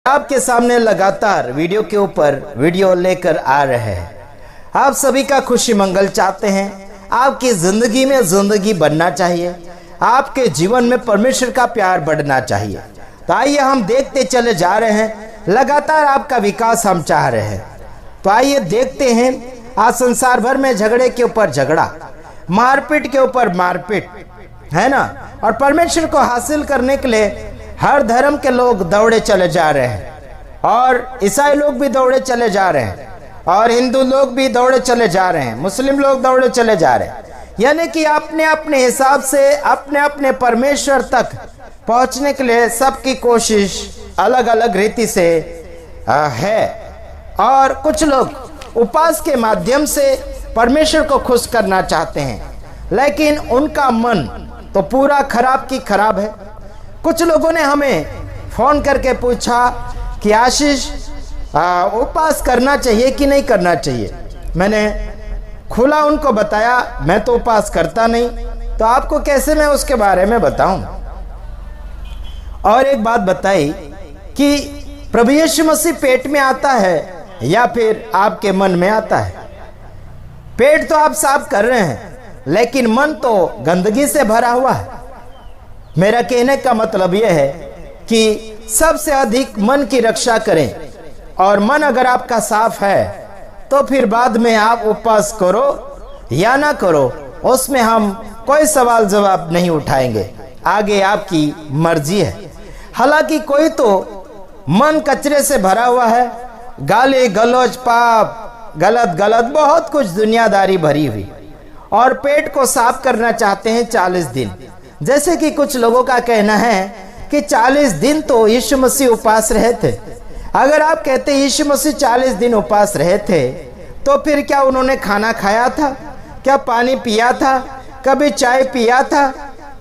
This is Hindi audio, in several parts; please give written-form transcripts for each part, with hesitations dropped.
आपके सामने लगातार वीडियो के ऊपर वीडियो लेकर आ रहे हैं। आप सभी का खुशी मंगल चाहते हैं। आपकी जिंदगी में जिंदगी बनना चाहिए, आपके जीवन में परमेश्वर का प्यार बढ़ना चाहिए। तो आइए हम देखते चले जा रहे हैं, लगातार आपका विकास हम चाह रहे हैं। तो आइए देखते हैं, आज संसार भर में झगड़े के ऊपर झगड़ा, मारपीट के ऊपर मारपीट है ना, और परमेश्वर को हासिल करने के लिए हर धर्म के लोग दौड़े चले जा रहे हैं, और ईसाई लोग भी दौड़े चले जा रहे हैं, और हिंदू लोग भी दौड़े चले जा रहे हैं, मुस्लिम लोग दौड़े चले जा रहे हैं। यानी कि अपने अपने हिसाब से अपने अपने परमेश्वर तक पहुंचने के लिए सबकी कोशिश अलग अलग रीति से है। और कुछ लोग उपवास के माध्यम से परमेश्वर को खुश करना चाहते हैं, लेकिन उनका मन तो पूरा खराब की खराब है। कुछ लोगों ने हमें फोन करके पूछा कि आशीष, उपवास करना चाहिए कि नहीं करना चाहिए। मैंने खुला उनको बताया, मैं तो उपवास करता नहीं, तो आपको कैसे मैं उसके बारे में बताऊं। और एक बात बताई कि प्रभु यीशु मसीह पेट में आता है या फिर आपके मन में आता है। पेट तो आप साफ कर रहे हैं, लेकिन मन तो गंदगी से भरा हुआ है। मेरा कहने का मतलब यह है कि सबसे अधिक मन की रक्षा करें, और मन अगर आपका साफ है तो फिर बाद में आप उपवास करो या ना करो, उसमें हम कोई सवाल जवाब नहीं उठाएंगे, आगे आपकी मर्जी है। हालांकि कोई तो मन कचरे से भरा हुआ है, गाली गलौज, पाप, गलत गलत बहुत कुछ दुनियादारी भरी हुई, और पेट को साफ करना चाहते हैं 40 दिन। जैसे कि कुछ लोगों का कहना है कि 40 दिन तो यीशु मसीह उपवास रहे थे। अगर आप कहते यीशु मसीह 40 दिन उपवास रहे थे, तो फिर क्या उन्होंने खाना खाया था, क्या पानी पिया था, कभी चाय पिया था,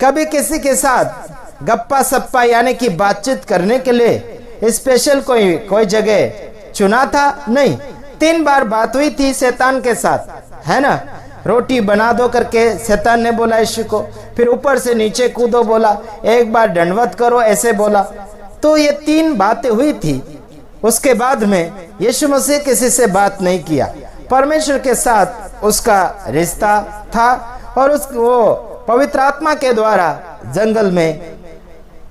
कभी किसी के साथ गप्पा सप्पा यानी कि बातचीत करने के लिए स्पेशल कोई जगह चुना था? नहीं। 3 बार बात हुई थी शैतान के साथ, है ना। रोटी बना दो करके शैतान ने बोला यीशु को, फिर ऊपर से नीचे कूदो बोला, एक बार दंडवत करो ऐसे बोला। तो ये 3 बातें हुई थी। उसके बाद में यीशु मसीह किसी से बात नहीं किया, परमेश्वर के साथ उसका रिश्ता था, और वो पवित्र आत्मा के द्वारा जंगल में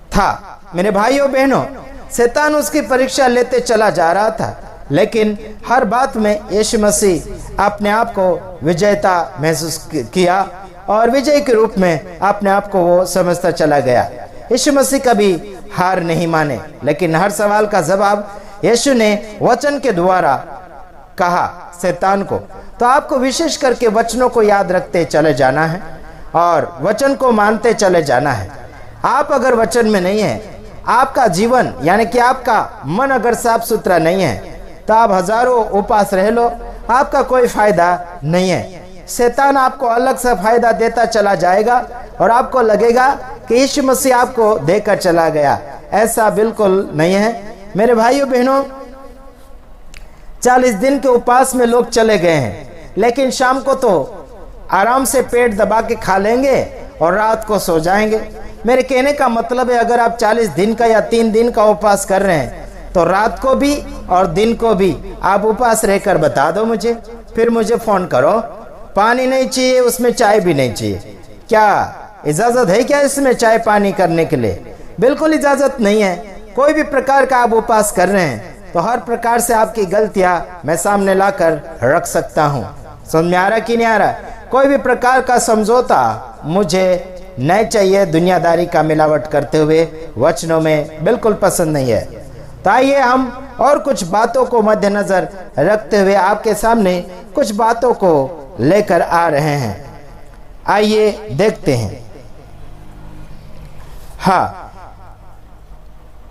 था। मेरे भाइयों बहनों, शैतान उसकी परीक्षा लेते चला जा रहा था, लेकिन हर बात में यीशु मसीह अपने आप को विजेता महसूस किया, और विजय के रूप में अपने आप को वो समझता चला गया। यीशु मसीह कभी हार नहीं माने, लेकिन हर सवाल का जवाब यीशु ने वचन के द्वारा कहा शैतान को। तो आपको विशेष करके वचनों को याद रखते चले जाना है, और वचन को मानते चले जाना है। आप अगर वचन में नहीं है, आपका जीवन यानी कि आपका मन अगर साफ सुथरा नहीं है, तो आप हजारों उपवास रह लो, आपका कोई फायदा नहीं है। शैतान आपको अलग से फायदा देता चला जाएगा, और आपको लगेगा कि यीशु मसीह आपको देकर चला गया। ऐसा बिल्कुल नहीं है मेरे भाइयों बहनों। 40 दिन के उपवास में लोग चले गए हैं, लेकिन शाम को तो आराम से पेट दबा के खा लेंगे और रात को सो जाएंगे। मेरे कहने का मतलब है, अगर आप 40 दिन का या 3 दिन का उपवास कर रहे हैं, तो रात को भी और दिन को भी आप उपवास रहकर बता दो मुझे, फिर मुझे फोन करो। पानी नहीं चाहिए, उसमें चाय भी नहीं चाहिए। क्या इजाजत है क्या इसमें चाय पानी करने के लिए? बिल्कुल इजाजत नहीं है। कोई भी प्रकार का आप उपवास कर रहे हैं, तो हर प्रकार से आपकी गलतियां मैं सामने लाकर रख सकता हूँ। समझ में आ रहा कि नहीं आ रहा? कोई भी प्रकार का समझौता मुझे नहीं चाहिए, दुनियादारी का मिलावट करते हुए वचनों में बिल्कुल पसंद नहीं है। तो आइए हम और कुछ बातों को मद्देनजर रखते हुए आपके सामने कुछ बातों को लेकर आ रहे हैं। आइए देखते हैं। हाँ,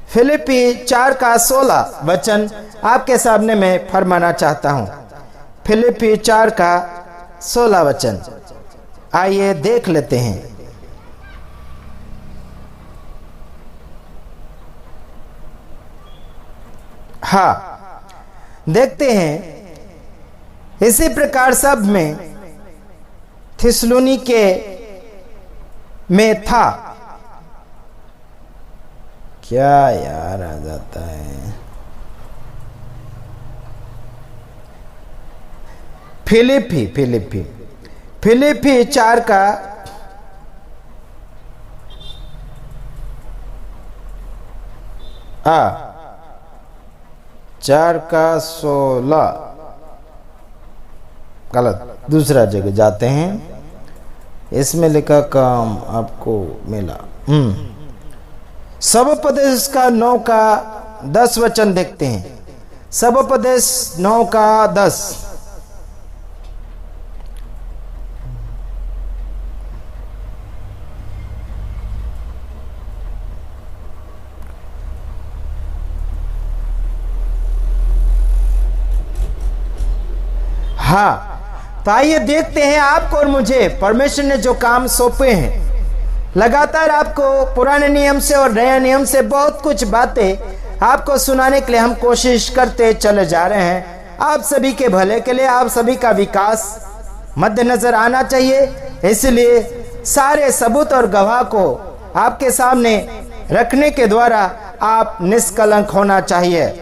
फिलिप्पी 4 का 16 वचन आपके सामने मैं फरमाना चाहता हूं। फिलिप्पी 4 का 16 वचन आइए देख लेते हैं। हाँ, देखते हैं। इसी प्रकार सब में थिस्सलुनीके में था। क्या यार आ जाता है। फिलिपी फिलिपी फिलिपी 4 का 16 गलत, दूसरा जगह जाते हैं। इसमें लिखा काम आपको मिला। सबोपदेश का 9 का 10 वचन देखते हैं। सबोपदेश 9 का 10। हाँ, तो आइए देखते हैं आपको और मुझे परमेश्वर ने जो काम सौंपे हैं। लगातार आपको पुराने नियम से और नए नियम से बहुत कुछ बातें आपको सुनाने के लिए हम कोशिश करते चले जा रहे हैं। आप सभी के भले के लिए, आप सभी का विकास मद्देनजर आना चाहिए। इसलिए सारे सबूत और गवाह को आपके सामने रखने के द्वारा आप निष्कलंक होना चाहिए।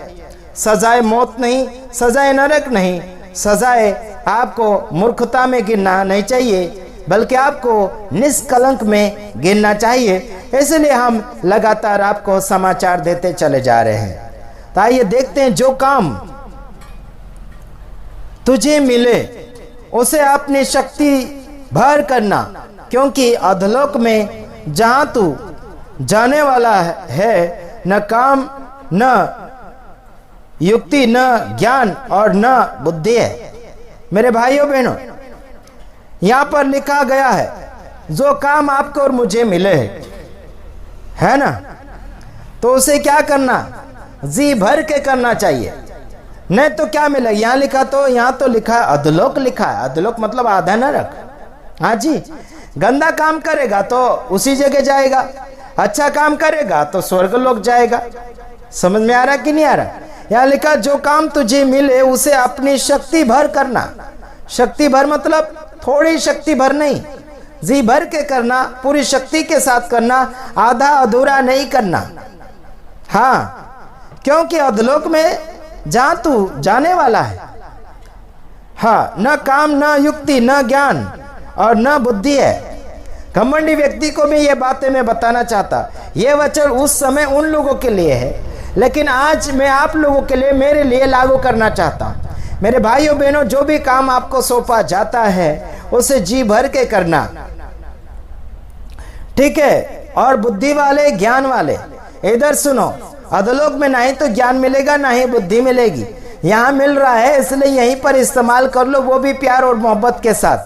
सजाए मौत नहीं, सजाए नरक नहीं, सजाए आपको मूर्खता में गिनना नहीं चाहिए, बल्कि आपको निष्कलंक में गिनना चाहिए। इसलिए हम लगातार आपको समाचार देते चले जा रहे हैं। तो आइए देखते हैं, जो काम तुझे मिले उसे अपनी शक्ति भर करना, क्योंकि अधोलोक में जहां तू जाने वाला है, न काम, न युक्ति, न ज्ञान और न बुद्धि है। मेरे भाइयों बहनों, यहां पर लिखा गया है जो काम आपको और मुझे मिले है ना, तो उसे क्या करना, जी भर के करना चाहिए। नहीं तो क्या मिले, यहां तो लिखा है अधोलोक लिखा है। अधोलोक मतलब आधा नरक। हाँ जी, गंदा काम करेगा तो उसी जगह जाएगा, अच्छा काम करेगा तो स्वर्ग लोक जाएगा। समझ में आ रहा कि नहीं आ रहा? यहाँ लिखा जो काम तुझे मिले उसे अपनी शक्ति भर करना। शक्ति भर मतलब थोड़ी शक्ति भर नहीं, जी भर के करना, पूरी शक्ति के साथ करना, आधा अधूरा नहीं करना। हाँ, क्योंकि अधोलोक में जहां तू जाने वाला है, हाँ, न काम, न युक्ति, न ज्ञान और न बुद्धि है। घमंडी व्यक्ति को भी ये बातें मैं बताना चाहता। ये वचन उस समय उन लोगों के लिए है, लेकिन आज मैं आप लोगों के लिए, मेरे लिए लागू करना चाहता हूं। मेरे भाइयों बहनों, जो भी काम आपको सौंपा जाता है उसे जी भर के करना, ठीक है। और बुद्धि वाले, ज्ञान वाले, इधर सुनो, अधोलोक में ना ही तो ज्ञान मिलेगा ना ही बुद्धि मिलेगी। यहाँ मिल रहा है, इसलिए यहीं पर इस्तेमाल कर लो, वो भी प्यार और मोहब्बत के साथ,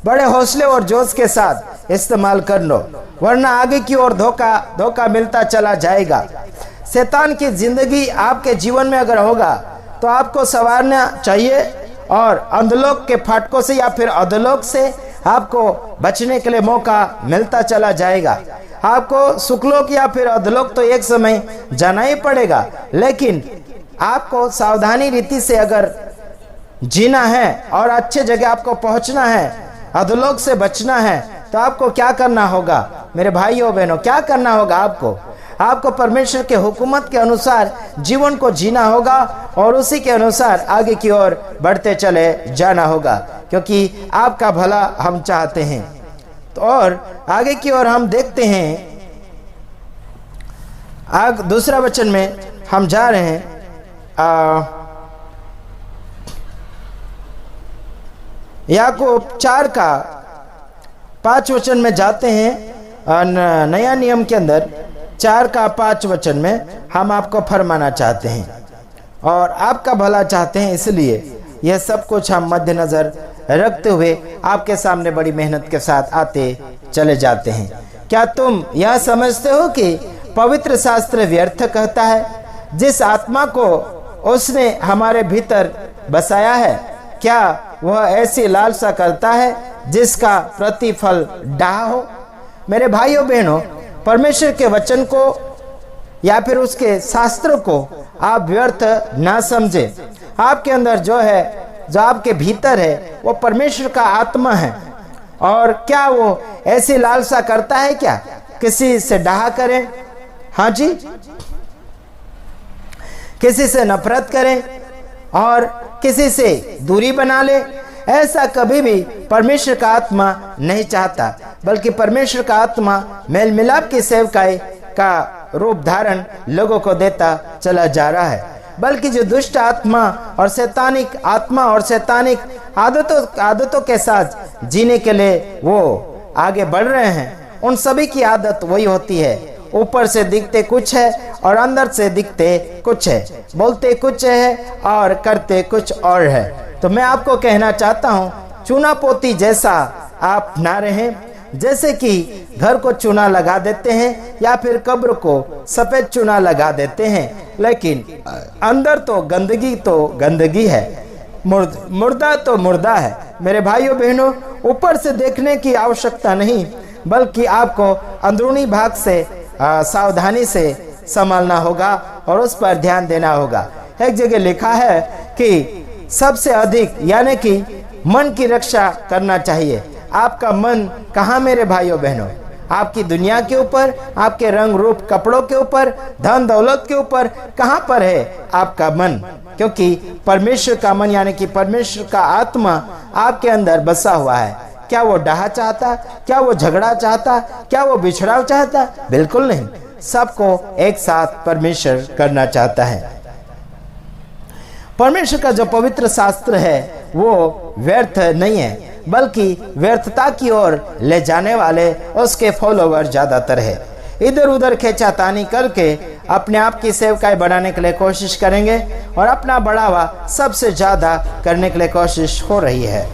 बड़े हौसले और जोश के साथ इस्तेमाल कर लो, वरना आगे की ओर धोखा मिलता चला जाएगा। शैतान की जिंदगी आपके जीवन में अगर होगा तो आपको संवारना चाहिए, और अधोलोक के फाटकों से या फिर अधोलोक से आपको बचने के लिए मौका मिलता चला जाएगा। आपको सुखलोक या फिर अधोलोक तो एक समय जाना ही पड़ेगा, लेकिन आपको सावधानी रीति से अगर जीना है और अच्छे जगह आपको पहुंचना है, अधोलोक से बचना है, तो आपको क्या करना होगा मेरे भाइयों बहनों? क्या करना होगा आपको परमेश्वर के हुकूमत के अनुसार जीवन को जीना होगा और उसी के अनुसार आगे की ओर बढ़ते चले जाना होगा, क्योंकि आपका भला हम चाहते हैं। तो और आगे की ओर हम देखते हैं, दूसरा वचन में हम जा रहे हैं। याकूब 4 का 5 वचन में जाते हैं। नया नियम के अंदर 4 का 5 वचन में हम आपको फरमाना चाहते हैं और आपका भला चाहते हैं, इसलिए यह सब कुछ हम मद्देनजर रखते हुए आपके सामने बड़ी मेहनत के साथ आते चले जाते हैं। क्या तुम यह समझते हो कि पवित्र शास्त्र व्यर्थ कहता है? जिस आत्मा को उसने हमारे भीतर बसाया है, क्या वह ऐसी लालसा करता है जिसका प्रतिफल डाह हो? मेरे भाइयों बहनों, परमेश्वर के वचन को या फिर उसके शास्त्र को आप व्यर्थ ना समझे। आपके अंदर जो है, जो आपके भीतर है, वो परमेश्वर का आत्मा है। और क्या वो ऐसी लालसा करता है क्या किसी से डाह करें? हाँ जी, किसी से नफरत करें और किसी से दूरी बना ले, ऐसा कभी भी परमेश्वर का आत्मा नहीं चाहता, बल्कि परमेश्वर का आत्मा मेल मिलाप की सेवकाई का रूप धारण लोगों को देता चला जा रहा है। बल्कि जो दुष्ट आत्मा और शैतानिक आदतों के साथ जीने के लिए वो आगे बढ़ रहे हैं, उन सभी की आदत वही होती है, ऊपर से दिखते कुछ है और अंदर से दिखते कुछ है, बोलते कुछ है और करते कुछ और है। तो मैं आपको कहना चाहता हूँ, चूना पोती जैसा आप ना रहें। जैसे कि घर को चूना लगा देते हैं या फिर कब्र को सफेद चूना लगा देते हैं, लेकिन अंदर तो गंदगी है, मुर्दा तो मुर्दा है। मेरे भाइयों बहनों, ऊपर से देखने की आवश्यकता नहीं, बल्कि आपको अंदरूनी भाग से सावधानी से संभालना होगा और उस पर ध्यान देना होगा। एक जगह लिखा है कि सबसे अधिक यानी कि मन की रक्षा करना चाहिए। आपका मन कहाँ मेरे भाइयों बहनों? आपकी दुनिया के ऊपर, आपके रंग रूप कपड़ों के ऊपर, धन दौलत के ऊपर, कहाँ पर है आपका मन? क्योंकि परमेश्वर का मन यानी कि परमेश्वर का आत्मा आपके अंदर बसा हुआ है। क्या वो डाहा चाहता? क्या वो झगड़ा चाहता? क्या वो बिछड़ाव चाहता? बिल्कुल नहीं। सबको एक साथ परमेश्वर करना चाहता है। परमेश्वर का जो पवित्र शास्त्र है वो व्यर्थ नहीं है, बल्कि व्यर्थता की ओर ले जाने वाले उसके फॉलोवर ज्यादातर है। इधर उधर खींचातानी करके अपने आप की सेवकाई बढ़ाने के लिए कोशिश करेंगे और अपना बढ़ावा सबसे ज्यादा करने के लिए कोशिश हो रही है।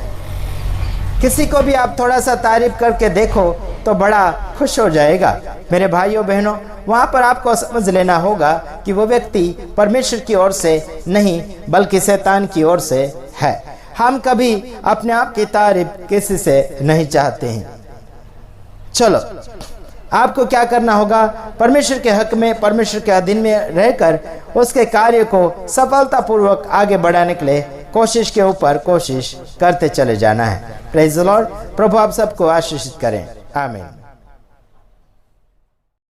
किसी को भी आप थोड़ा सा तारीफ करके देखो तो बड़ा खुश हो जाएगा। मेरे भाइयों बहनों, वहाँ पर आपको समझ लेना होगा कि वो व्यक्ति परमेश्वर की ओर से नहीं बल्कि शैतान की ओर से है। हम कभी अपने आप की तारीफ किसी से नहीं चाहते हैं। चलो, आपको क्या करना होगा? परमेश्वर के हक में, परमेश्वर के अधीन में रहकर उसके कार्य को सफलतापूर्वक आगे बढ़ाने के लिए कोशिश के ऊपर कोशिश करते चले जाना है। Praise the Lord. प्रभु आप सबको आशीषित करें। आमीन।